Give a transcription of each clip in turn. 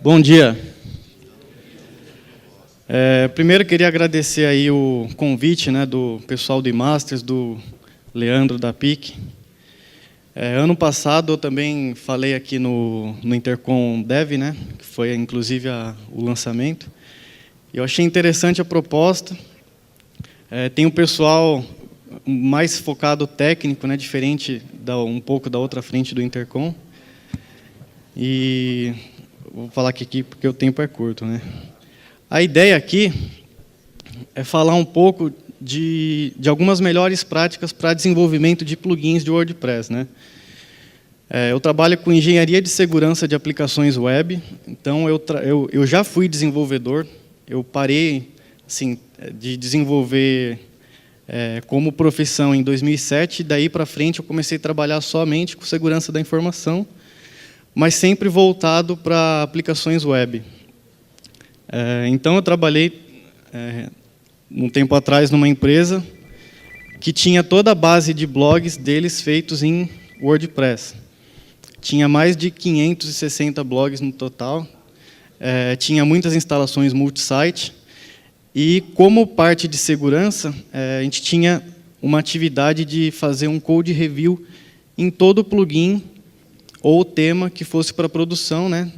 Bom dia. Primeiro, queria agradecer aí o convite, né, do pessoal do eMasters, do Leandro, da PIC. Ano passado, eu também falei aqui no Intercom Dev, né, que foi, inclusive, o lançamento. Eu achei interessante a proposta. Tem um pessoal mais focado técnico, né, diferente um pouco da outra frente do Intercom. E vou falar aqui porque o tempo é curto, né? A ideia aqui é falar um pouco de algumas melhores práticas para desenvolvimento de plugins de WordPress, né? Eu trabalho com engenharia de segurança de aplicações web, então eu já fui desenvolvedor. Eu parei assim, de desenvolver como profissão em 2007, daí para frente eu comecei a trabalhar somente com segurança da informação, mas sempre voltado para aplicações web. Então, eu trabalhei, um tempo atrás, numa empresa que tinha toda a base de blogs deles feitos em WordPress. Tinha mais de 560 blogs no total, tinha muitas instalações multi-site, e, como parte de segurança, a gente tinha uma atividade de fazer um code review em todo o plugin ou tema que fosse para produção, né,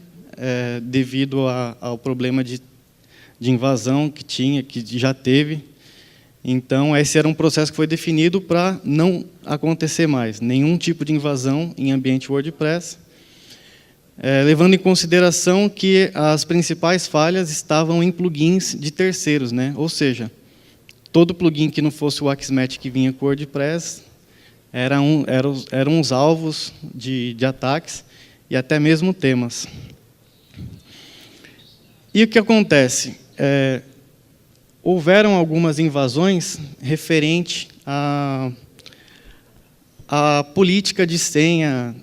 devido ao problema de invasão que já teve. Então, esse era um processo que foi definido para não acontecer mais nenhum tipo de invasão em ambiente WordPress, levando em consideração que as principais falhas estavam em plugins de terceiros, né? Ou seja, todo plugin que não fosse o Akismet que vinha com o WordPress eram os alvos de ataques e até mesmo temas. E o que acontece? Houveram algumas invasões referente à política de senha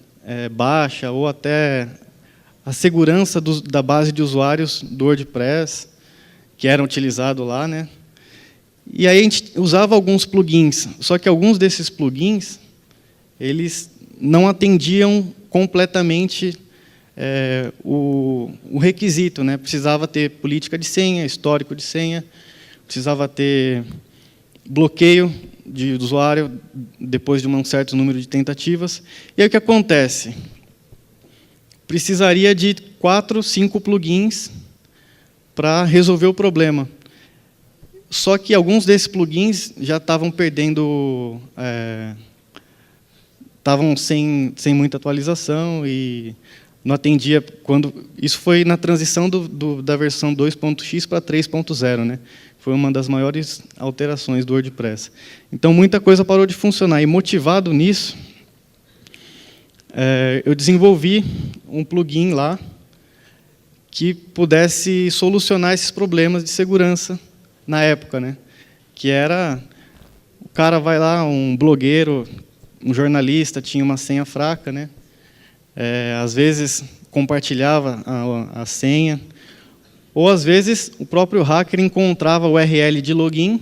baixa ou até a segurança da base de usuários do WordPress, que eram utilizados lá, né? E aí a gente usava alguns plugins, só que alguns desses plugins eles não atendiam completamente o requisito, né? Precisava ter política de senha, histórico de senha, precisava ter bloqueio de usuário depois de um certo número de tentativas. E aí o que acontece? Precisaria de 4, 5 plugins para resolver o problema. Só que alguns desses plugins já estavam perdendo, estavam sem muita atualização e não atendia quando. Isso foi na transição da versão 2.x para 3.0, né? Foi uma das maiores alterações do WordPress. Então, muita coisa parou de funcionar. E, motivado nisso, eu desenvolvi um plugin lá que pudesse solucionar esses problemas de segurança na época, né? Que era, o cara vai lá, um blogueiro, um jornalista, tinha uma senha fraca, né? Às vezes compartilhava a senha, ou às vezes o próprio hacker encontrava a URL de login,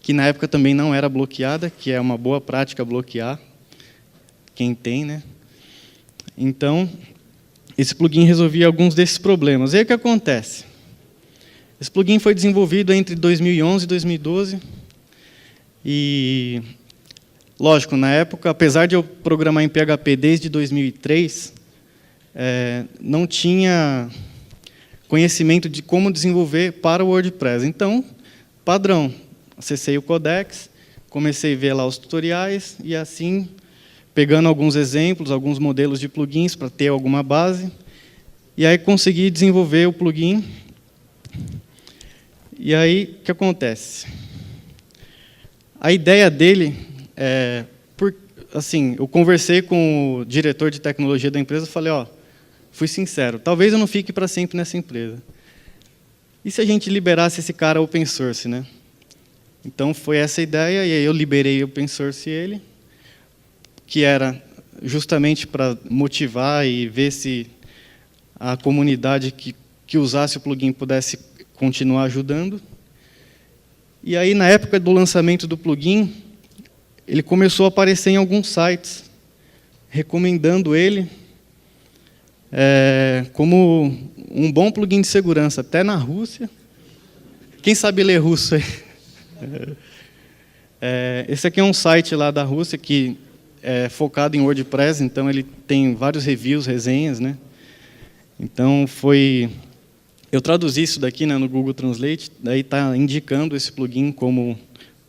que na época também não era bloqueada, que é uma boa prática bloquear quem tem, né? Então, esse plugin resolvia alguns desses problemas. E aí o que acontece? Esse plugin foi desenvolvido entre 2011 e 2012, e, lógico, na época, apesar de eu programar em PHP desde 2003, não tinha conhecimento de como desenvolver para o WordPress. Então, padrão, acessei o Codex, comecei a ver lá os tutoriais, e assim, pegando alguns exemplos, alguns modelos de plugins para ter alguma base, e aí consegui desenvolver o plugin. E aí, o que acontece? A ideia dele assim, eu conversei com o diretor de tecnologia da empresa e falei, fui sincero, talvez eu não fique para sempre nessa empresa. E se a gente liberasse esse cara open source, né? Então, foi essa a ideia, e aí eu liberei open source ele, que era justamente para motivar e ver se a comunidade que usasse o plugin pudesse continuar ajudando. E aí, na época do lançamento do plugin, ele começou a aparecer em alguns sites, recomendando ele como um bom plugin de segurança, até na Rússia. Quem sabe ler russo aí? Esse aqui é um site lá da Rússia que é focado em WordPress, então ele tem vários reviews, resenhas, né? Então eu traduzi isso daqui, né, no Google Translate, daí está indicando esse plugin como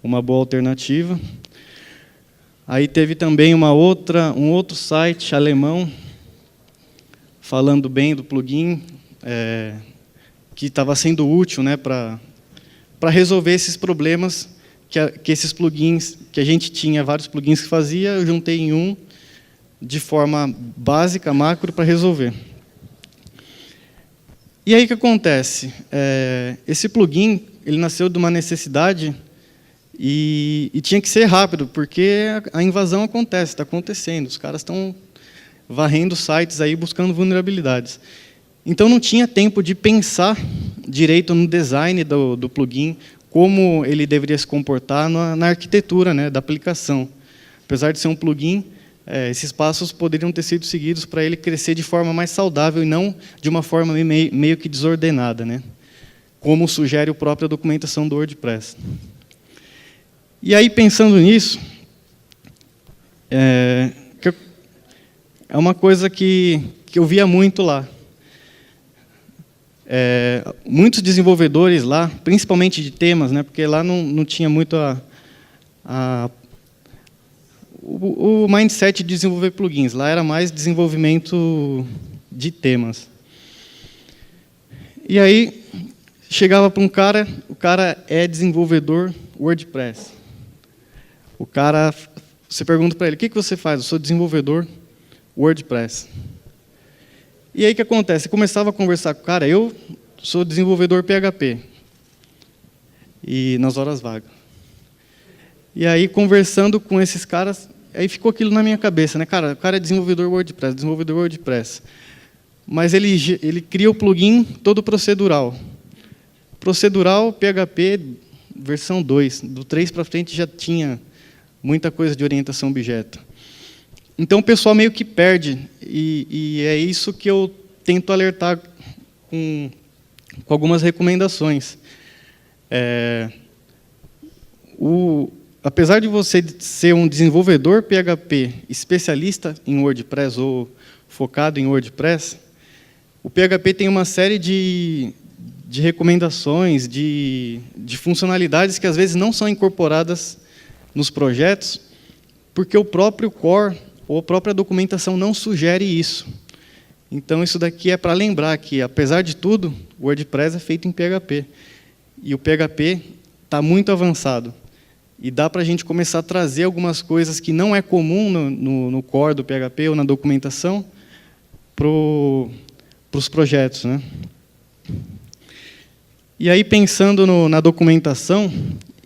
uma boa alternativa. Aí teve também um outro site alemão falando bem do plugin, que estava sendo útil, né, para resolver esses problemas que esses plugins, que a gente tinha vários plugins que fazia, eu juntei em um de forma básica, macro, para resolver. E aí o que acontece? Esse plugin ele nasceu de uma necessidade e tinha que ser rápido, porque a invasão acontece, está acontecendo, os caras estão varrendo sites aí buscando vulnerabilidades. Então não tinha tempo de pensar direito no design do plugin, como ele deveria se comportar na arquitetura, né, da aplicação. Apesar de ser um plugin, esses passos poderiam ter sido seguidos para ele crescer de forma mais saudável e não de uma forma meio que desordenada, né, como sugere a própria documentação do WordPress. E aí, pensando nisso, é uma coisa que eu via muito lá. Muitos desenvolvedores lá, principalmente de temas, né, porque lá não tinha muito o mindset de desenvolver plugins, lá era mais desenvolvimento de temas. E aí, chegava para um cara, o cara é desenvolvedor WordPress. O cara, você pergunta para ele, o que você faz? Eu sou desenvolvedor WordPress. E aí o que acontece? Eu começava a conversar com o cara, eu sou desenvolvedor PHP, e nas horas vagas. E aí, conversando com esses caras, aí ficou aquilo na minha cabeça, né? Cara, o cara é desenvolvedor WordPress. Mas ele cria o plugin todo procedural. Procedural, PHP, versão 2. Do 3 para frente já tinha muita coisa de orientação a objeto. Então o pessoal meio que perde, e é isso que eu tento alertar com algumas recomendações. Apesar de você ser um desenvolvedor PHP especialista em WordPress ou focado em WordPress, o PHP tem uma série de recomendações, de funcionalidades que às vezes não são incorporadas nos projetos, porque o próprio core ou a própria documentação não sugere isso. Então, isso daqui é para lembrar que, apesar de tudo, o WordPress é feito em PHP. E o PHP está muito avançado. E dá para a gente começar a trazer algumas coisas que não é comum no core do PHP ou na documentação para os projetos, né? E aí, pensando na documentação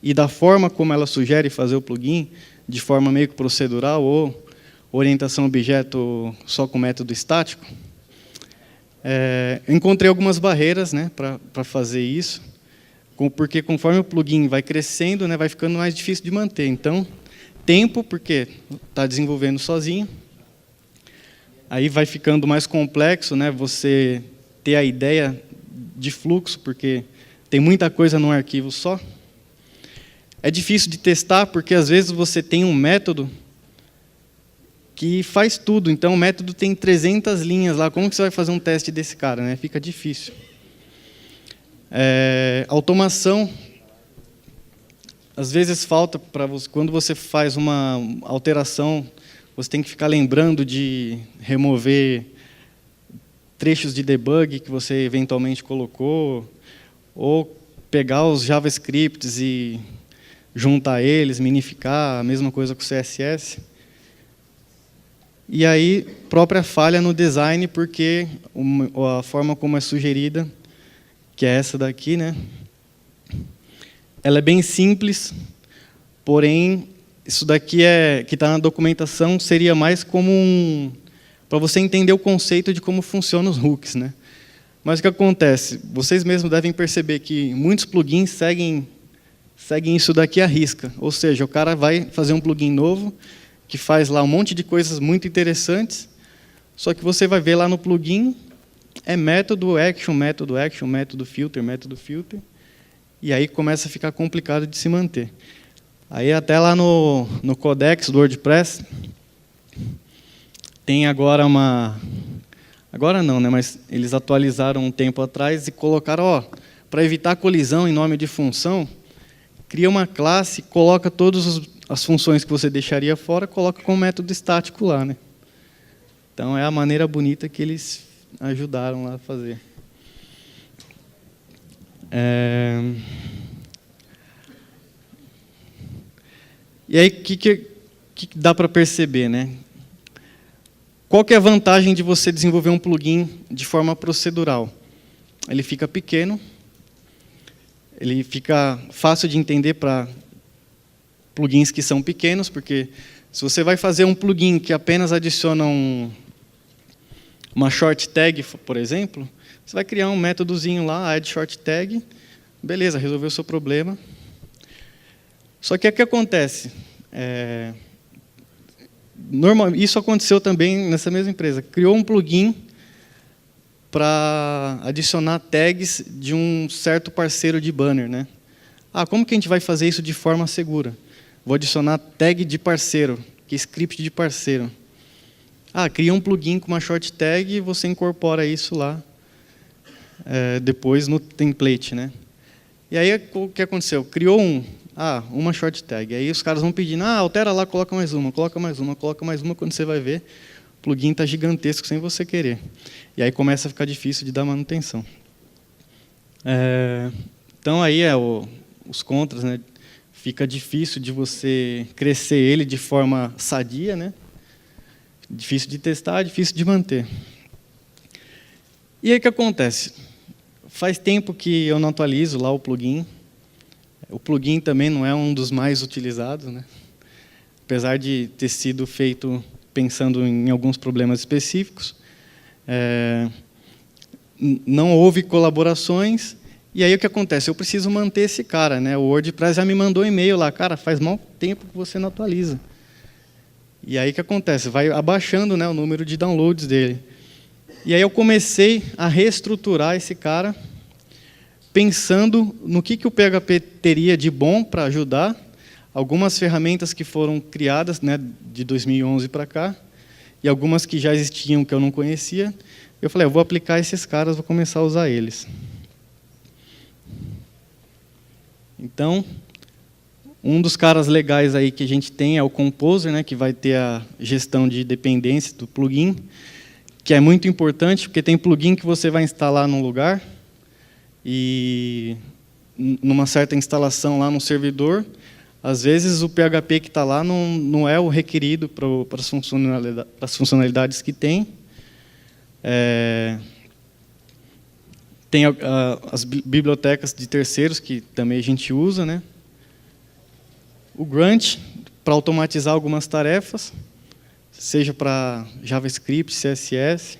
e da forma como ela sugere fazer o plugin, de forma meio que procedural ou orientação a objeto só com método estático, eu encontrei algumas barreiras, né, para fazer isso, porque conforme o plugin vai crescendo, né, vai ficando mais difícil de manter. Então, tempo, porque está desenvolvendo sozinho, aí vai ficando mais complexo, né, você ter a ideia de fluxo, porque tem muita coisa num arquivo só. É difícil de testar, porque às vezes você tem um método que faz tudo. Então, o método tem 300 linhas lá. Como que você vai fazer um teste desse cara, né? Fica difícil. Automação. Às vezes falta para você, quando você faz uma alteração, você tem que ficar lembrando de remover trechos de debug que você eventualmente colocou, ou pegar os JavaScripts e juntar eles, minificar, a mesma coisa com o CSS. E aí, própria falha no design, porque a forma como é sugerida, que é essa daqui, né? Ela é bem simples, porém, isso daqui que está na documentação seria mais como para você entender o conceito de como funcionam os hooks, né? Mas o que acontece? Vocês mesmos devem perceber que muitos plugins seguem isso daqui à risca. Ou seja, o cara vai fazer um plugin novo, que faz lá um monte de coisas muito interessantes, só que você vai ver lá no plugin, é método, action, método, action, método, filter, e aí começa a ficar complicado de se manter. Aí até lá no Codex do WordPress, tem agora uma... Agora não, né? Mas eles atualizaram um tempo atrás e colocaram, para evitar colisão em nome de função, cria uma classe, coloca todas as funções que você deixaria fora, coloca como método estático lá, né? Então é a maneira bonita que eles ajudaram lá a fazer. E aí, o que dá para perceber, né? Qual que é a vantagem de você desenvolver um plugin de forma procedural? Ele fica pequeno, ele fica fácil de entender para plugins que são pequenos, porque se você vai fazer um plugin que apenas adiciona uma short tag, por exemplo, você vai criar um métodozinho lá, add short tag, beleza, resolveu o seu problema. Só que o que acontece? Isso aconteceu também nessa mesma empresa. Criou um plugin para adicionar tags de um certo parceiro de banner, né? Como que a gente vai fazer isso de forma segura? Vou adicionar tag de parceiro, que é script de parceiro. Cria um plugin com uma short tag e você incorpora isso lá depois no template, né? E aí o que aconteceu? Criou uma short tag. Aí os caras vão pedindo, altera lá, coloca mais uma, quando você vai ver, o plugin está gigantesco sem você querer. E aí começa a ficar difícil de dar manutenção. Então aí os contras, né? Fica difícil de você crescer ele de forma sadia, né? Difícil de testar, difícil de manter. E aí o que acontece? Faz tempo que eu não atualizo lá o plugin. O plugin também não é um dos mais utilizados, né? Apesar de ter sido feito pensando em alguns problemas específicos. Não houve colaborações, e aí o que acontece? Eu preciso manter esse cara, né? O WordPress já me mandou um e-mail lá, cara, faz mau tempo que você não atualiza. E aí o que acontece? Vai abaixando, né, o número de downloads dele. E aí eu comecei a reestruturar esse cara, pensando no que o PHP teria de bom para ajudar, algumas ferramentas que foram criadas, né, de 2011 para cá, e algumas que já existiam que eu não conhecia. Eu falei, eu vou aplicar esses caras, vou começar a usar eles. Então, um dos caras legais aí que a gente tem é o Composer, né, que vai ter a gestão de dependência do plugin, que é muito importante, porque tem plugin que você vai instalar num lugar, e numa certa instalação lá no servidor, às vezes o PHP que está lá não é o requerido para as funcionalidades que tem. Tem as bibliotecas de terceiros, que também a gente usa, né? O Grunt, para automatizar algumas tarefas, seja para JavaScript, CSS,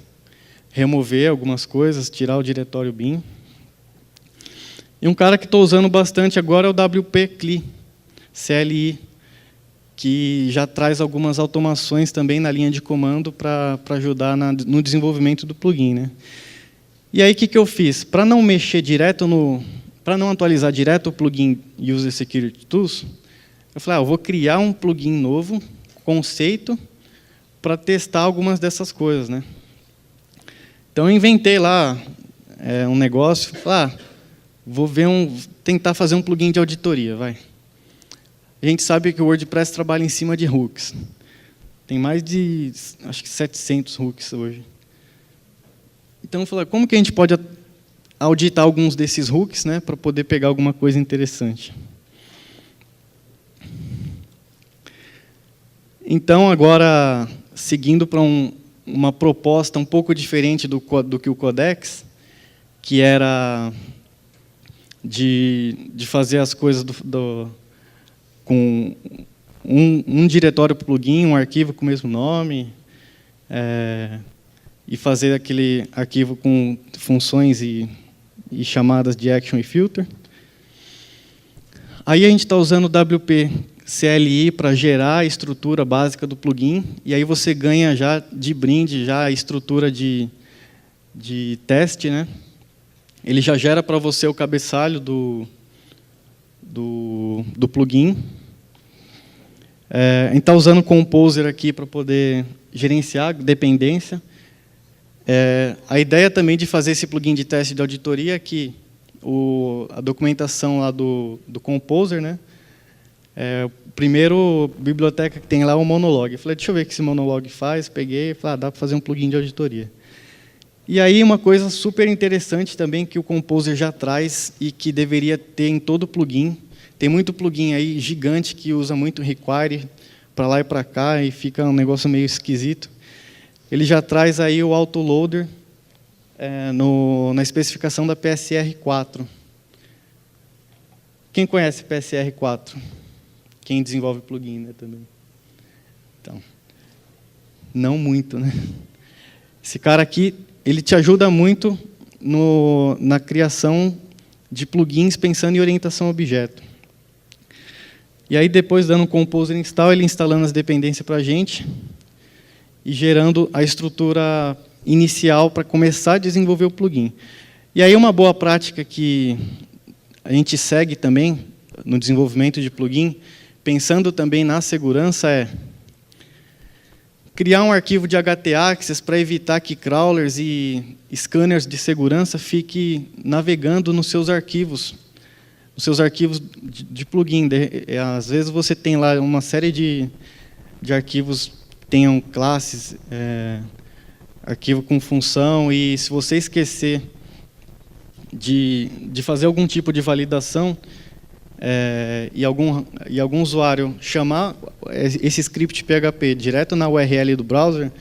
remover algumas coisas, tirar o diretório bin. E um cara que estou usando bastante agora é o WP CLI, que já traz algumas automações também na linha de comando para ajudar no desenvolvimento do plugin, né? E aí o que eu fiz? Para não mexer direto para não atualizar direto o plugin User Security Tools, eu falei, eu vou criar um plugin novo, conceito, para testar algumas dessas coisas, né? Então eu inventei lá um negócio, falei, vou tentar fazer um plugin de auditoria, vai. A gente sabe que o WordPress trabalha em cima de hooks. Tem mais de, acho que 700 hooks hoje. Então eu falei, como que a gente pode auditar alguns desses hooks, né, para poder pegar alguma coisa interessante? Então, agora, seguindo para uma proposta um pouco diferente do que o Codex, que era de fazer as coisas com um diretório plugin, um arquivo com o mesmo nome, e fazer aquele arquivo com funções e chamadas de action e filter. Aí a gente está usando o WP CLI para gerar a estrutura básica do plugin, e aí você ganha já de brinde já a estrutura de de teste, né? Ele já gera para você o cabeçalho do plugin. A gente está usando o Composer aqui para poder gerenciar dependência. A ideia também de fazer esse plugin de teste de auditoria é que a documentação lá do Composer, né? O primeiro biblioteca que tem lá é o Monolog. Eu falei, deixa eu ver o que esse Monolog faz. Peguei e falei, dá para fazer um plugin de auditoria. E aí uma coisa super interessante também que o Composer já traz e que deveria ter em todo plugin. Tem muito plugin aí gigante que usa muito require para lá e para cá e fica um negócio meio esquisito. Ele já traz aí o autoloader na especificação da PSR4. Quem conhece PSR4? Quem desenvolve plugin, né, também. Então, não muito, né? Esse cara aqui, ele te ajuda muito na criação de plugins pensando em orientação a objeto. E aí, depois, dando um Composer install, ele instalando as dependências para a gente e gerando a estrutura inicial para começar a desenvolver o plugin. E aí, uma boa prática que a gente segue também no desenvolvimento de plugin, pensando também na segurança, é criar um arquivo de HT-Access para evitar que crawlers e scanners de segurança fiquem navegando nos seus arquivos de plugin. Às vezes você tem lá uma série de arquivos que tenham classes, arquivo com função, e se você esquecer de fazer algum tipo de validação, e algum usuário chamar esse script PHP direto na URL do browser,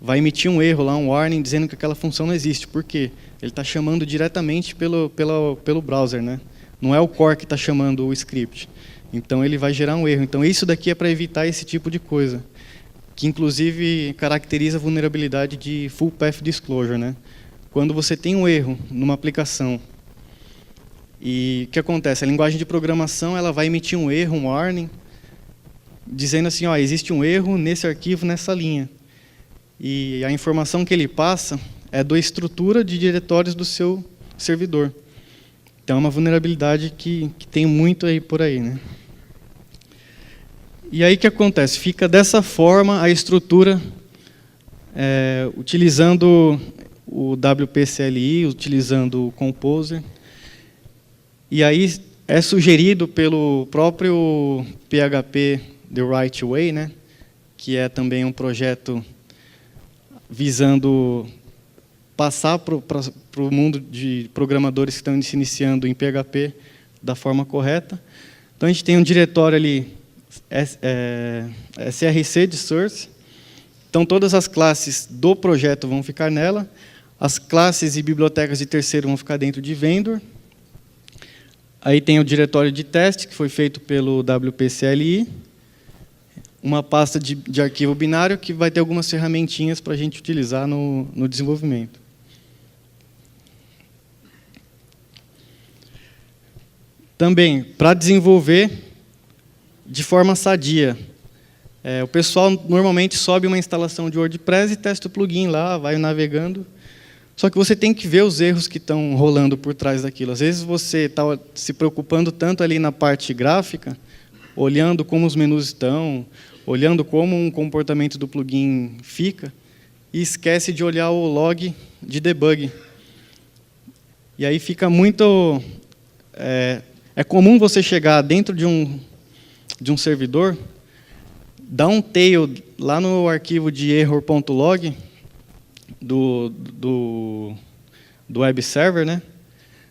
vai emitir um erro lá, um warning, dizendo que aquela função não existe. Por quê? Ele está chamando diretamente pelo browser, né? Não é o core que está chamando o script. Então, ele vai gerar um erro. Então, isso daqui é para evitar esse tipo de coisa, que, inclusive, caracteriza a vulnerabilidade de Full Path Disclosure, né? Quando você tem um erro numa aplicação, e o que acontece? A linguagem de programação ela vai emitir um erro, um warning, dizendo assim, existe um erro nesse arquivo, nessa linha. E a informação que ele passa é da estrutura de diretórios do seu servidor. Então, é uma vulnerabilidade que tem muito aí por aí, né? E aí o que acontece? Fica dessa forma a estrutura, utilizando o WP-CLI, utilizando o Composer. E aí é sugerido pelo próprio PHP The Right Way, né? Que é também um projeto visando passar para o mundo de programadores que estão se iniciando em PHP da forma correta. Então, a gente tem um diretório ali, src de source. Então, todas as classes do projeto vão ficar nela. As classes e bibliotecas de terceiro vão ficar dentro de vendor. Aí tem o diretório de teste, que foi feito pelo WP-CLI. Uma pasta de arquivo binário que vai ter algumas ferramentinhas para a gente utilizar no desenvolvimento. Também, para desenvolver de forma sadia. O pessoal normalmente sobe uma instalação de WordPress e testa o plugin lá, vai navegando. Só que você tem que ver os erros que estão rolando por trás daquilo. Às vezes você está se preocupando tanto ali na parte gráfica, olhando como os menus estão, olhando como um comportamento do plugin fica, e esquece de olhar o log de debug. E aí fica muito... É comum você chegar dentro de um servidor, dar um tail lá no arquivo de error.log do web server, né?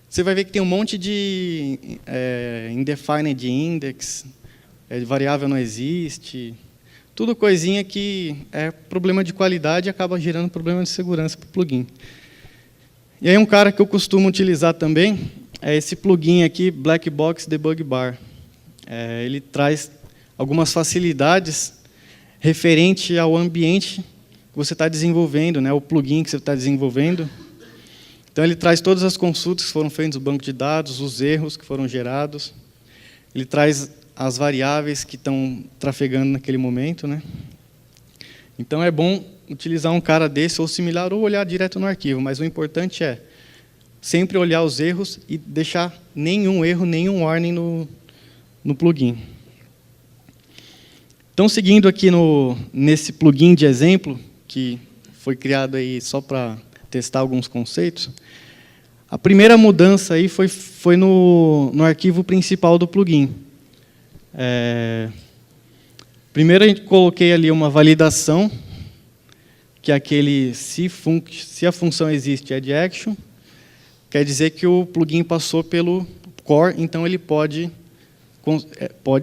Você vai ver que tem um monte de indefined index, variável não existe, tudo coisinha que é problema de qualidade e acaba gerando problema de segurança para o plugin. E aí um cara que eu costumo utilizar também é esse plugin aqui, Black Box Debug Bar. Ele traz algumas facilidades referente ao ambiente que você está desenvolvendo, né, o plugin que você está desenvolvendo. Então, ele traz todas as consultas que foram feitas no banco de dados, os erros que foram gerados. Ele traz as variáveis que estão trafegando naquele momento, né? Então, é bom utilizar um cara desse ou similar ou olhar direto no arquivo, mas o importante é sempre olhar os erros e deixar nenhum erro, nenhum warning no plugin. Então, seguindo aqui nesse plugin de exemplo, que foi criado aí só para testar alguns conceitos, a primeira mudança aí foi no arquivo principal do plugin. Primeiro, a gente coloquei ali uma validação, que é aquele se a função existe addAction, quer dizer que o plugin passou pelo core, então ele pode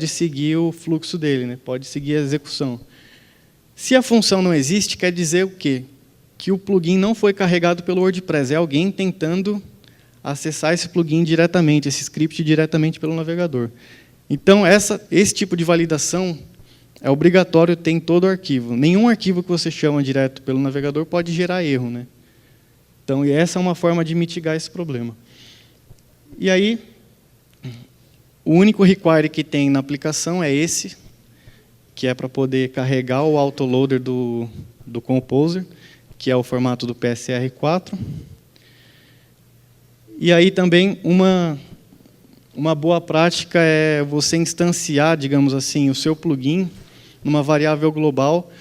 seguir o fluxo dele, né? Pode seguir a execução. Se a função não existe, quer dizer o quê? Que o plugin não foi carregado pelo WordPress, é alguém tentando acessar esse plugin diretamente, esse script diretamente pelo navegador. Então, esse tipo de validação é obrigatório ter em todo arquivo. Nenhum arquivo que você chama direto pelo navegador pode gerar erro, né? Então, essa é uma forma de mitigar esse problema. E aí, o único require que tem na aplicação é esse, que é para poder carregar o autoloader do Composer, que é o formato do PSR4. E aí também uma boa prática é você instanciar, digamos assim, o seu plugin numa variável global,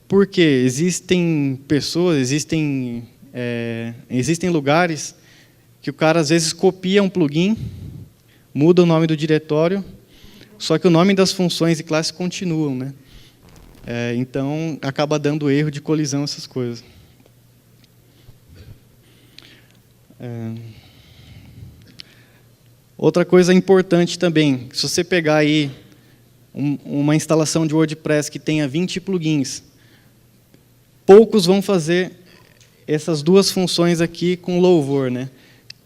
porque existem pessoas, existem lugares que o cara às vezes copia um plugin, muda o nome do diretório, só que o nome das funções e classes continuam, né? Então, acaba dando erro de colisão, essas coisas. Outra coisa importante também, se você pegar aí uma instalação de WordPress que tenha 20 plugins, poucos vão fazer essas duas funções aqui com louvor, né?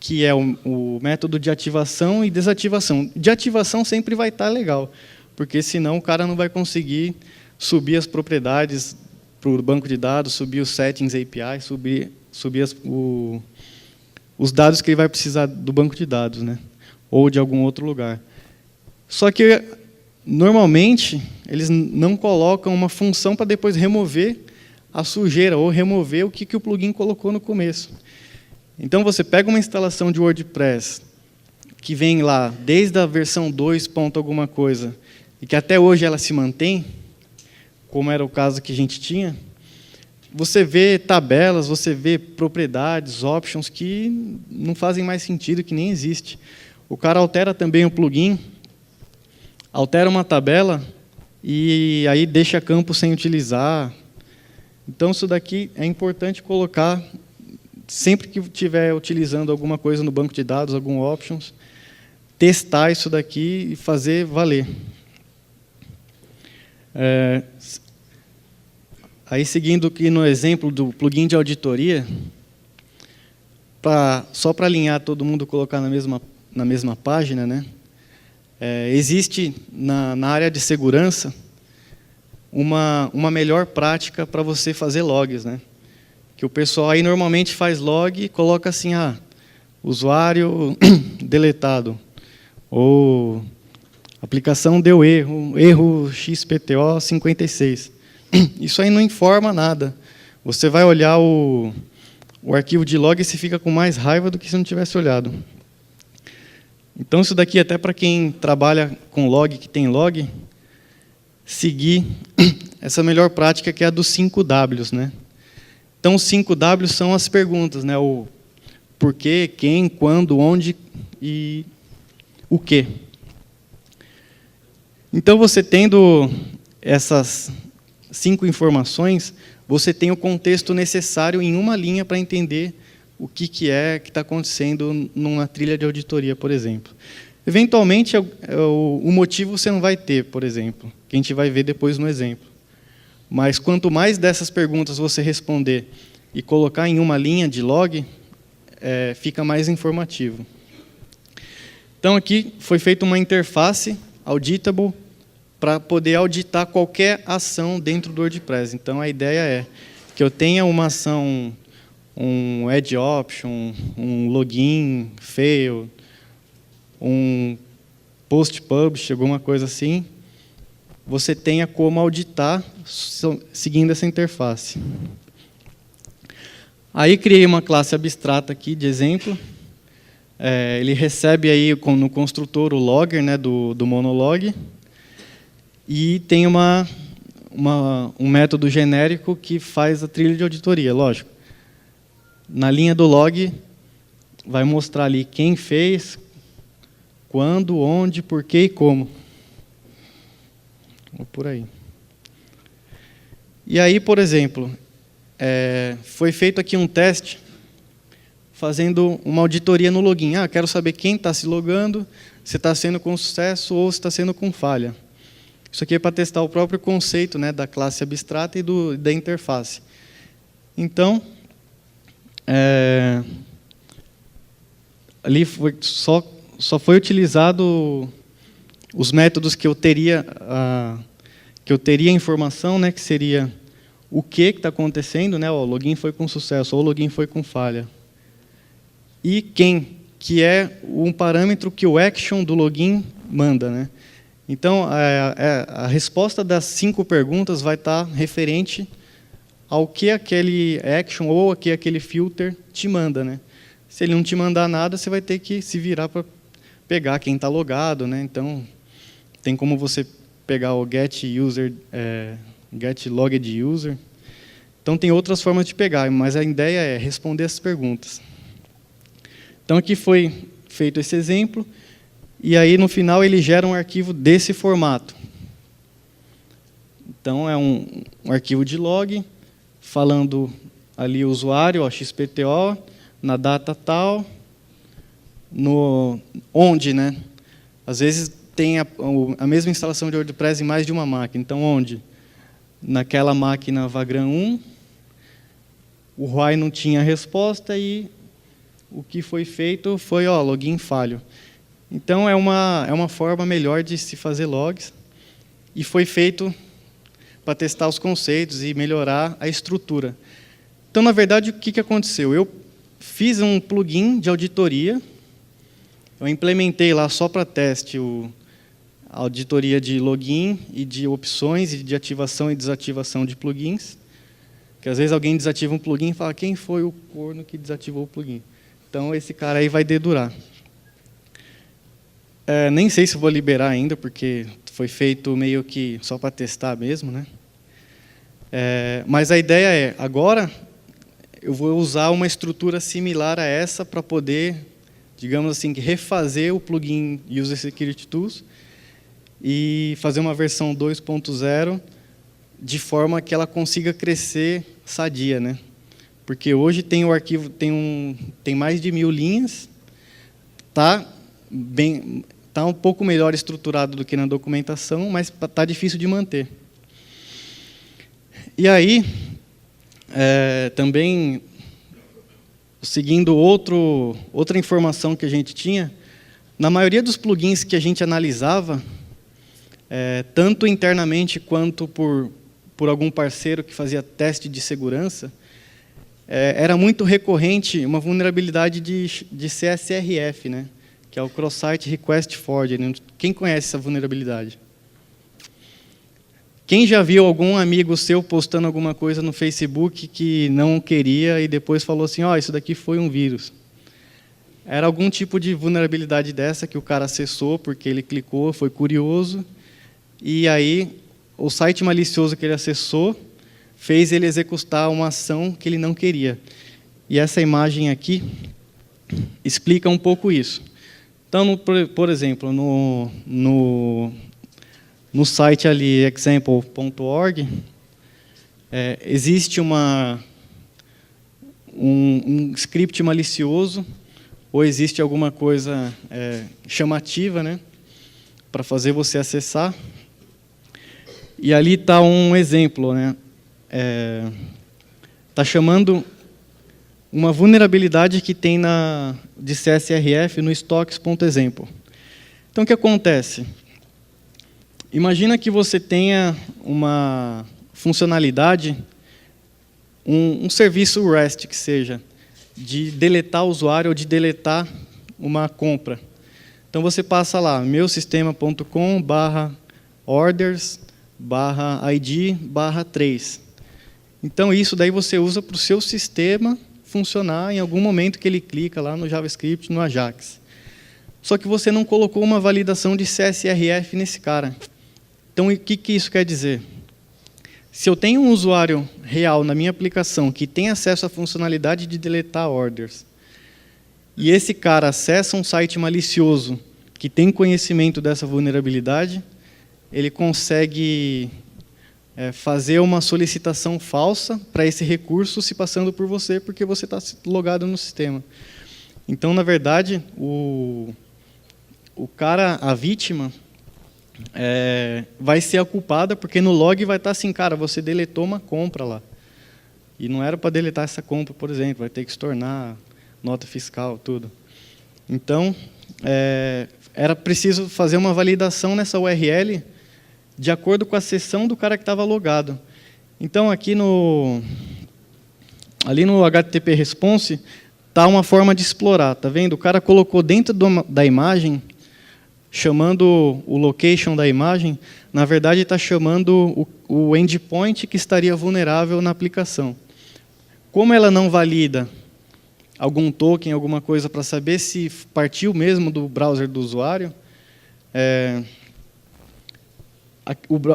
Que é o método de ativação e desativação. De ativação sempre vai estar legal, porque senão o cara não vai conseguir subir as propriedades para o banco de dados, subir os settings API, subir os dados que ele vai precisar do banco de dados, né? Ou de algum outro lugar. Só que, normalmente, eles não colocam uma função para depois remover a sujeira, ou remover o que o plugin colocou no começo. Então, você pega uma instalação de WordPress que vem lá desde a versão 2 ponto alguma coisa, e que até hoje ela se mantém, como era o caso que a gente tinha, você vê tabelas, você vê propriedades, options que não fazem mais sentido, que nem existe. O cara altera também o plugin, altera uma tabela e aí deixa campo sem utilizar. Então, isso daqui é importante colocar sempre que estiver utilizando alguma coisa no banco de dados, algum options, testar isso daqui e fazer valer. Aí, seguindo aqui no exemplo do plugin de auditoria, só para alinhar todo mundo, colocar na mesma página, né? Existe na área de segurança uma melhor prática para você fazer logs, né? Que o pessoal aí normalmente faz log e coloca assim, usuário deletado, ou aplicação deu erro XPTO 56. Isso aí não informa nada. Você vai olhar o arquivo de log e você fica com mais raiva do que se não tivesse olhado. Então, isso daqui, até para quem trabalha com log, que tem log, seguir essa melhor prática, que é a dos 5 Ws, né? Então, os 5 Ws são as perguntas, né? O porquê, quem, quando, onde e o quê. Então, você tendo essas 5 informações, você tem o contexto necessário em uma linha para entender o que está acontecendo numa trilha de auditoria, por exemplo. Eventualmente, o motivo você não vai ter, por exemplo, que a gente vai ver depois no exemplo. Mas quanto mais dessas perguntas você responder e colocar em uma linha de log, fica mais informativo. Então, aqui foi feita uma interface auditable para poder auditar qualquer ação dentro do WordPress. Então, a ideia é que eu tenha uma ação, um add option, um login fail, um post publish, alguma coisa assim, você tenha como auditar seguindo essa interface. Aí criei uma classe abstrata aqui de exemplo. Ele recebe aí no construtor o logger, né, do monolog. E tem um método genérico que faz a trilha de auditoria, lógico. Na linha do log, vai mostrar ali quem fez, quando, onde, por quê e como. Ou por aí. E aí, por exemplo, foi feito aqui um teste fazendo uma auditoria no login. Quero saber quem está se logando, se está sendo com sucesso ou se está sendo com falha. Isso aqui é para testar o próprio conceito, né, da classe abstrata e da interface. Então, ali só foi utilizado os métodos que eu teria informação, né, que seria o que está acontecendo, né, o login foi com sucesso ou o login foi com falha. E quem, que é um parâmetro que o action do login manda, né? Então, a resposta das 5 perguntas vai estar referente ao que aquele action ou aquele filter te manda, né? Se ele não te mandar nada, você vai ter que se virar para pegar quem está logado, né? Então, tem como você pegar o get logged user. Então, tem outras formas de pegar, mas a ideia é responder essas perguntas. Então, aqui foi feito esse exemplo, e aí, no final, ele gera um arquivo desse formato. Então, é um arquivo de log, falando ali o usuário, XPTO, na data tal, onde, né? Às vezes, tem a mesma instalação de WordPress em mais de uma máquina. Então, onde? Naquela máquina Vagrant 1, o why não tinha resposta e o que foi feito foi login falho. Então, é uma forma melhor de se fazer logs e foi feito para testar os conceitos e melhorar a estrutura. Então, na verdade, o que aconteceu? Eu fiz um plugin de auditoria, eu implementei lá só para teste a auditoria de login e de opções e de ativação e desativação de plugins, que às vezes alguém desativa um plugin e fala quem foi o corno que desativou o plugin. Então, esse cara aí vai dedurar. Nem sei se vou liberar ainda, porque foi feito meio que só para testar mesmo, né? Mas a ideia é, agora, eu vou usar uma estrutura similar a essa para poder, digamos assim, refazer o plugin User Security Tools e fazer uma versão 2.0 de forma que ela consiga crescer sadia, né? Porque hoje tem o arquivo, tem mais de 1000 linhas, tá um pouco melhor estruturado do que na documentação, mas está difícil de manter. E aí, também, seguindo outra informação que a gente tinha, na maioria dos plugins que a gente analisava, tanto internamente quanto por algum parceiro que fazia teste de segurança, era muito recorrente uma vulnerabilidade de CSRF, né? Que é o Cross-Site Request Forgery. Quem conhece essa vulnerabilidade? Quem já viu algum amigo seu postando alguma coisa no Facebook que não queria e depois falou assim, isso daqui foi um vírus? Era algum tipo de vulnerabilidade dessa que o cara acessou porque ele clicou, foi curioso, e aí o site malicioso que ele acessou fez ele executar uma ação que ele não queria. E essa imagem aqui explica um pouco isso. Então, por exemplo, no site ali, example.org, existe um script malicioso, ou existe alguma coisa chamativa, né, para fazer você acessar. E ali está um exemplo, né? Está chamando uma vulnerabilidade que tem de CSRF no stocks.example. Então, o que acontece? Imagina que você tenha uma funcionalidade, um serviço REST, que seja, de deletar o usuário ou de deletar uma compra. Então, você passa lá, meusistema.com/orders/id/3. Então, isso daí você usa para o seu sistema funcionar em algum momento que ele clica lá no JavaScript, no Ajax. Só que você não colocou uma validação de CSRF nesse cara. Então, o que isso quer dizer? Se eu tenho um usuário real na minha aplicação que tem acesso à funcionalidade de deletar orders, e esse cara acessa um site malicioso que tem conhecimento dessa vulnerabilidade, ele consegue fazer uma solicitação falsa para esse recurso se passando por você, porque você está logado no sistema. Então, na verdade, o cara, a vítima, vai ser a culpada, porque no log vai estar assim, cara, você deletou uma compra lá. E não era para deletar essa compra, por exemplo, vai ter que estornar nota fiscal, tudo. Então, era preciso fazer uma validação nessa URL de acordo com a sessão do cara que estava logado. Então, ali no HTTP Response, está uma forma de explorar, tá vendo? O cara colocou dentro da imagem, chamando o location da imagem, na verdade está chamando o endpoint que estaria vulnerável na aplicação. Como ela não valida algum token, alguma coisa para saber se partiu mesmo do browser do usuário,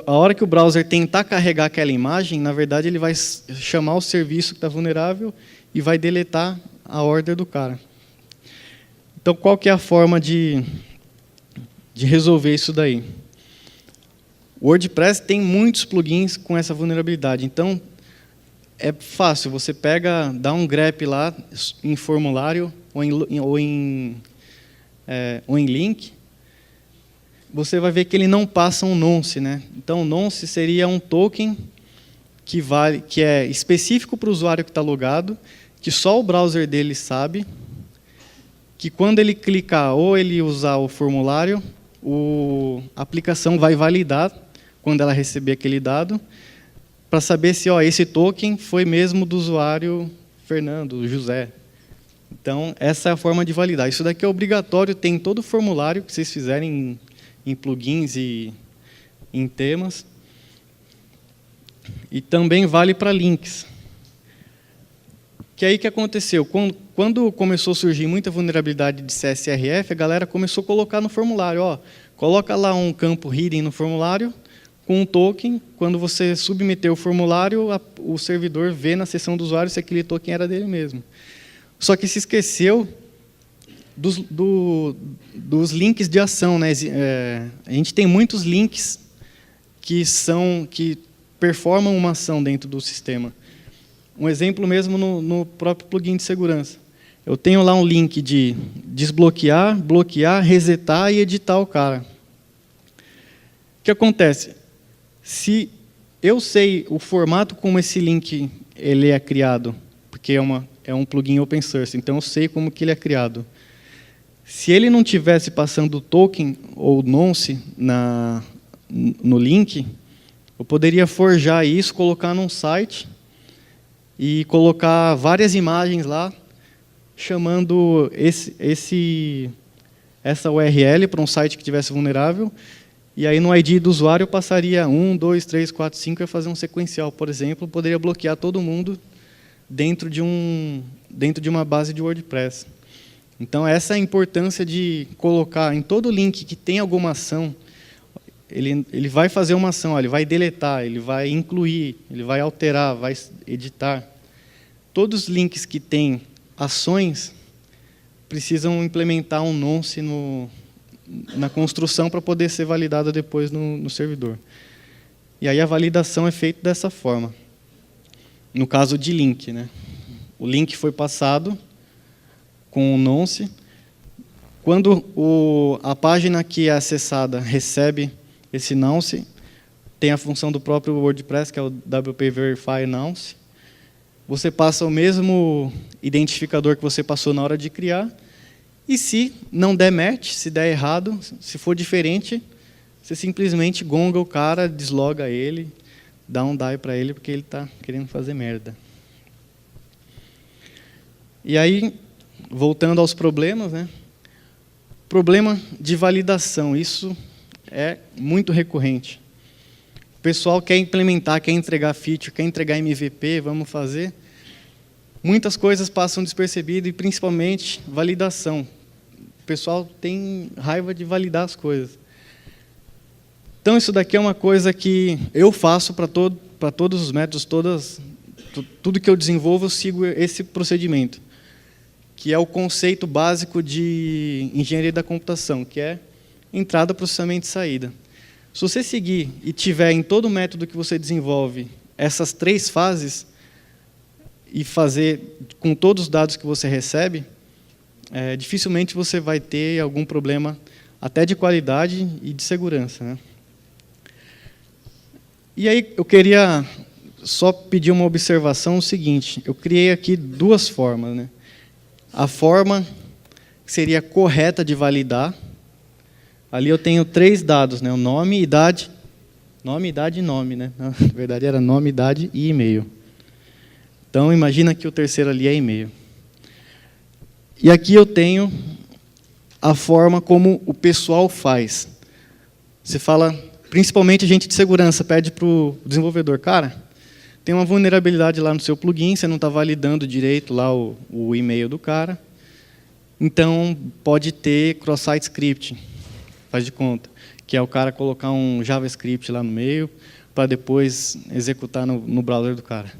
a hora que o browser tentar carregar aquela imagem, na verdade ele vai chamar o serviço que está vulnerável e vai deletar a order do cara. Então, qual que é a forma de resolver isso daí? O WordPress tem muitos plugins com essa vulnerabilidade. Então, é fácil. Você dá um grep lá em formulário ou em link. Você vai ver que ele não passa um nonce, né? Então, nonce seria um token que é específico para o usuário que está logado, que só o browser dele sabe, que quando ele clicar ou ele usar o formulário, a aplicação vai validar quando ela receber aquele dado, para saber se esse token foi mesmo do usuário Fernando, José. Então, essa é a forma de validar. Isso daqui é obrigatório, tem em todo o formulário que vocês fizerem em plugins e em temas. E também vale para links. Que aí que aconteceu? Quando começou a surgir muita vulnerabilidade de CSRF, a galera começou a colocar no formulário. Coloca lá um campo hidden no formulário, com um token. Quando você submeter o formulário, o servidor vê na seção do usuário se aquele token era dele mesmo. Só que se esqueceu dos links de ação, né? A gente tem muitos links que performam uma ação dentro do sistema. Um exemplo mesmo no próprio plugin de segurança. Eu tenho lá um link de desbloquear, bloquear, resetar e editar o cara. O que acontece? Se eu sei o formato como esse link ele é criado, porque é um plugin open source, então eu sei como que ele é criado. Se ele não tivesse passando token ou nonce no link, eu poderia forjar isso, colocar num site e colocar várias imagens lá, chamando essa URL para um site que tivesse vulnerável, e aí no ID do usuário eu passaria 1, 2, 3, 4, 5 e fazer um sequencial, por exemplo, poderia bloquear todo mundo dentro de uma base de WordPress. Então, essa é a importância de colocar em todo link que tem alguma ação. Ele vai fazer uma ação, ele vai deletar, ele vai incluir, ele vai alterar, vai editar. Todos os links que têm ações precisam implementar um nonce na construção para poder ser validada depois no servidor. E aí a validação é feita dessa forma. No caso de link, né? O link foi passado com o nonce. Quando a página que é acessada recebe esse nonce, tem a função do próprio WordPress, que é o WP Verify Nonce. Você passa o mesmo identificador que você passou na hora de criar, e se não der match, se der errado, se for diferente, você simplesmente gonga o cara, desloga ele, dá um die para ele, porque ele está querendo fazer merda. E aí, voltando aos problemas, né? Problema de validação, isso é muito recorrente. O pessoal quer implementar, quer entregar feature, quer entregar MVP, vamos fazer. muitas coisas passam despercebidas, e principalmente validação. O pessoal tem raiva de validar as coisas. Então, isso daqui é uma coisa que eu faço para todos os métodos, tudo que eu desenvolvo, eu sigo esse procedimento, que é o conceito básico de engenharia da computação, que é entrada, processamento e saída. Se você seguir e tiver em todo método que você desenvolve essas 3 fases, e fazer com todos os dados que você recebe, dificilmente você vai ter algum problema, até de qualidade e de segurança, né? E aí eu queria só pedir uma observação, o seguinte: eu criei aqui 2 formas, né? A forma que seria correta de validar, ali eu tenho 3 dados, né? O nome, idade e nome, né? Na verdade era nome, idade e e-mail. Então, imagina que o terceiro ali é e-mail. E aqui eu tenho a forma como o pessoal faz. Você fala, principalmente a gente de segurança, pede para o desenvolvedor, cara, tem uma vulnerabilidade lá no seu plugin, você não está validando direito lá o e-mail do cara, então pode ter cross-site scripting, faz de conta, que é o cara colocar um JavaScript lá no meio, para depois executar no browser do cara.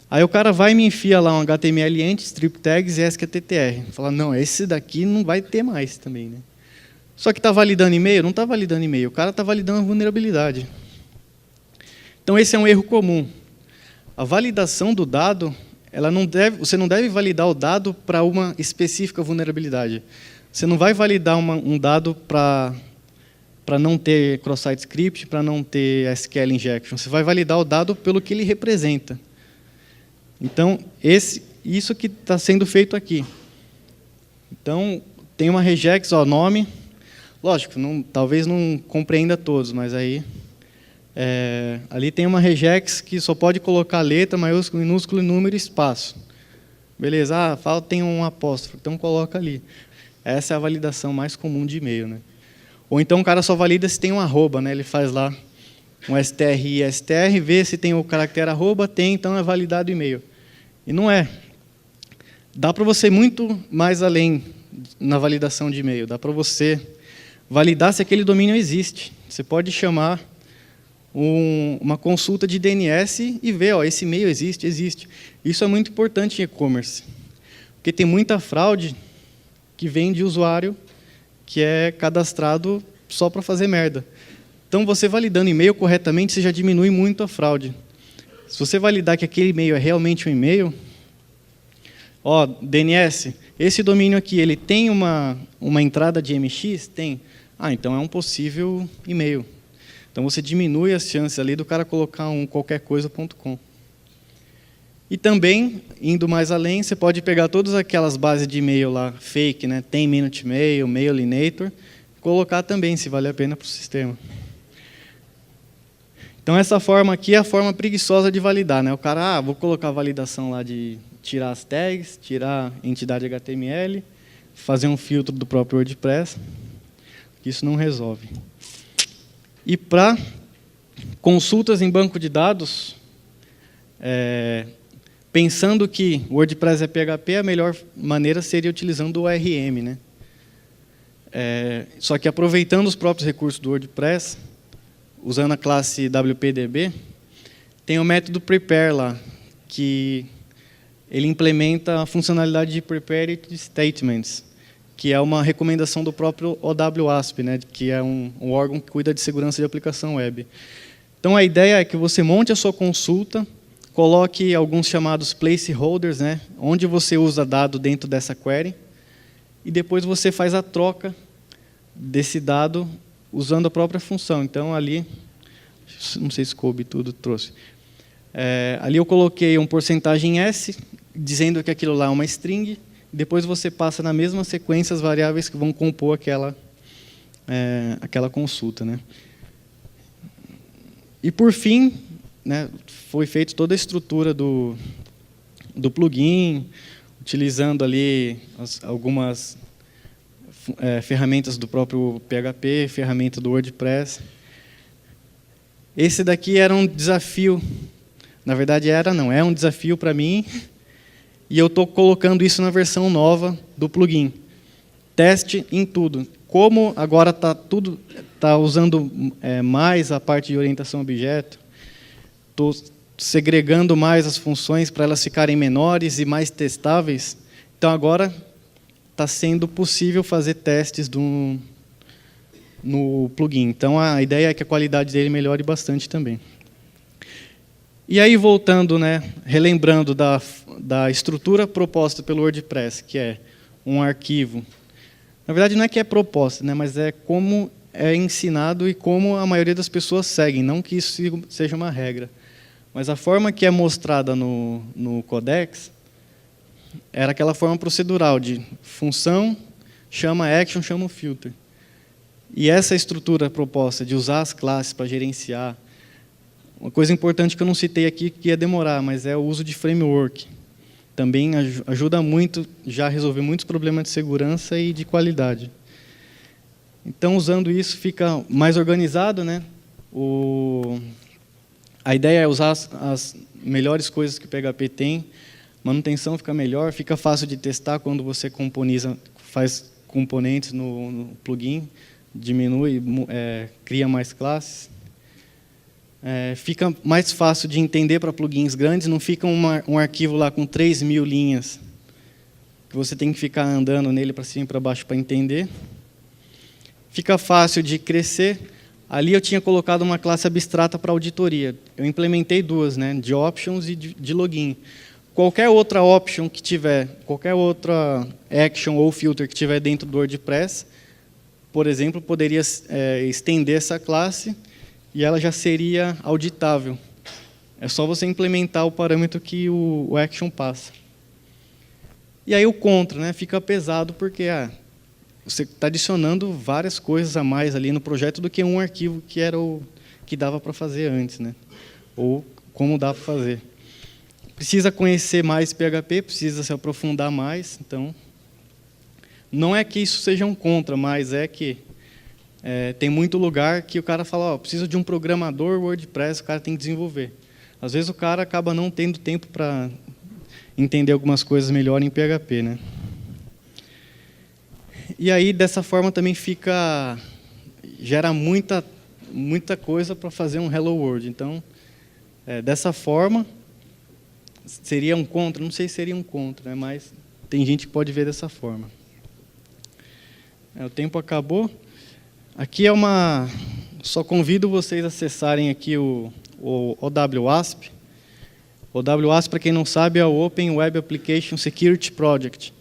Aí o cara vai e me enfia lá um HTML ent, strip tags e SQTTR. Fala, não, esse daqui não vai ter mais também, né? Só que está validando e-mail? Não está validando e-mail. O cara está validando a vulnerabilidade. Então, esse é um erro comum. A validação do dado, você não deve validar o dado para uma específica vulnerabilidade. Você não vai validar um dado para não ter cross-site script, para não ter SQL injection. Você vai validar o dado pelo que ele representa. Então, isso que está sendo feito aqui. Então, tem uma regex, nome. Lógico, talvez não compreenda todos, mas aí ali tem uma regex que só pode colocar letra, maiúsculo, minúsculo, número e espaço. Beleza, tem um apóstrofo, então coloca ali. Essa é a validação mais comum de e-mail, né? Ou então o cara só valida se tem um arroba, né? Ele faz lá um str, vê se tem o caractere arroba, então é validado o e-mail. E não é. Dá para você ir muito mais além na validação de e-mail. Dá para você validar se aquele domínio existe. Você pode chamar uma consulta de DNS e ver, esse e-mail existe. Isso é muito importante em e-commerce, porque tem muita fraude que vem de usuário que é cadastrado só para fazer merda. Então, você validando e-mail corretamente, você já diminui muito a fraude. Se você validar que aquele e-mail é realmente um e-mail, DNS, esse domínio aqui, ele tem uma entrada de MX? Tem. Então é um possível e-mail. Então, você diminui as chances ali do cara colocar um qualquercoisa.com. E também, indo mais além, você pode pegar todas aquelas bases de e-mail lá, fake, né? Tem Minute Mail, Mailinator, colocar também, se vale a pena para o sistema. Então, essa forma aqui é a forma preguiçosa de validar, né? O cara, vou colocar a validação lá de tirar as tags, tirar a entidade HTML, fazer um filtro do próprio WordPress. Isso não resolve. E para consultas em banco de dados, pensando que o WordPress é PHP, a melhor maneira seria utilizando o ORM, né? Só que aproveitando os próprios recursos do WordPress, usando a classe WPDB, tem o método prepare lá, que ele implementa a funcionalidade de prepared statements, que é uma recomendação do próprio OWASP, né, que é um órgão que cuida de segurança de aplicação web. Então, a ideia é que você monte a sua consulta, coloque alguns chamados placeholders, né, onde você usa dado dentro dessa query, e depois você faz a troca desse dado usando a própria função. Então, ali, não sei se coube tudo, trouxe. Ali eu coloquei um porcentagem S, dizendo que aquilo lá é uma string, depois você passa na mesma sequência as variáveis que vão compor aquela consulta, né? E, por fim, né, foi feita toda a estrutura do plugin, utilizando ali algumas ferramentas do próprio PHP, ferramenta do WordPress. Esse daqui era um desafio, na verdade é um desafio para mim E eu estou colocando isso na versão nova do plugin. Teste em tudo. Como agora está usando mais a parte de orientação a objeto, estou segregando mais as funções para elas ficarem menores e mais testáveis. Então, agora está sendo possível fazer testes no plugin. Então, a ideia é que a qualidade dele melhore bastante também. E aí, voltando, relembrando da estrutura proposta pelo WordPress, que é um arquivo. Na verdade, não é que é proposta, mas é como é ensinado e como a maioria das pessoas seguem, não que isso seja uma regra. Mas a forma que é mostrada no Codex era aquela forma procedural de função, chama action, chama o filter. E essa estrutura proposta de usar as classes para gerenciar, uma coisa importante que eu não citei aqui, que ia demorar, mas é o uso de framework. Também ajuda muito já a resolver muitos problemas de segurança e de qualidade. Então, usando isso, fica mais organizado, A ideia é usar as melhores coisas que o PHP tem, manutenção fica melhor, fica fácil de testar quando você faz componentes no plugin, diminui, cria mais classes. Fica mais fácil de entender para plugins grandes, não fica um arquivo lá com 3.000 linhas, que você tem que ficar andando nele para cima e para baixo para entender. Fica fácil de crescer. Ali eu tinha colocado uma classe abstrata para auditoria. Eu implementei duas, de options e de login. Qualquer outra option que tiver, qualquer outra action ou filter que tiver dentro do WordPress, por exemplo, poderia estender essa classe e ela já seria auditável. É só você implementar o parâmetro que o action passa. E aí o contra, fica pesado porque você está adicionando várias coisas a mais ali no projeto do que um arquivo que era o que dava para fazer antes, ou como dá para fazer. Precisa conhecer mais PHP, precisa se aprofundar mais. Então, não é que isso seja um contra, mas é que tem muito lugar que o cara fala, preciso de um programador WordPress, o cara tem que desenvolver. Às vezes o cara acaba não tendo tempo para entender algumas coisas melhor em PHP, E aí, dessa forma, também gera muita coisa para fazer um Hello World. Então, dessa forma, seria um contra? Não sei se seria um contra, mas tem gente que pode ver dessa forma. O tempo acabou. Aqui só convido vocês a acessarem aqui o OWASP. O OWASP, para quem não sabe, é o Open Web Application Security Project.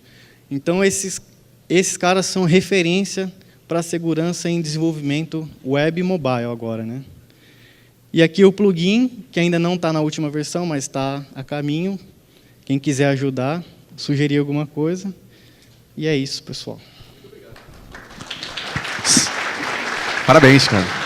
Então, esses caras são referência para a segurança em desenvolvimento web e mobile agora, E aqui o plugin, que ainda não está na última versão, mas está a caminho. Quem quiser ajudar, sugerir alguma coisa. E é isso, pessoal. Parabéns, cara.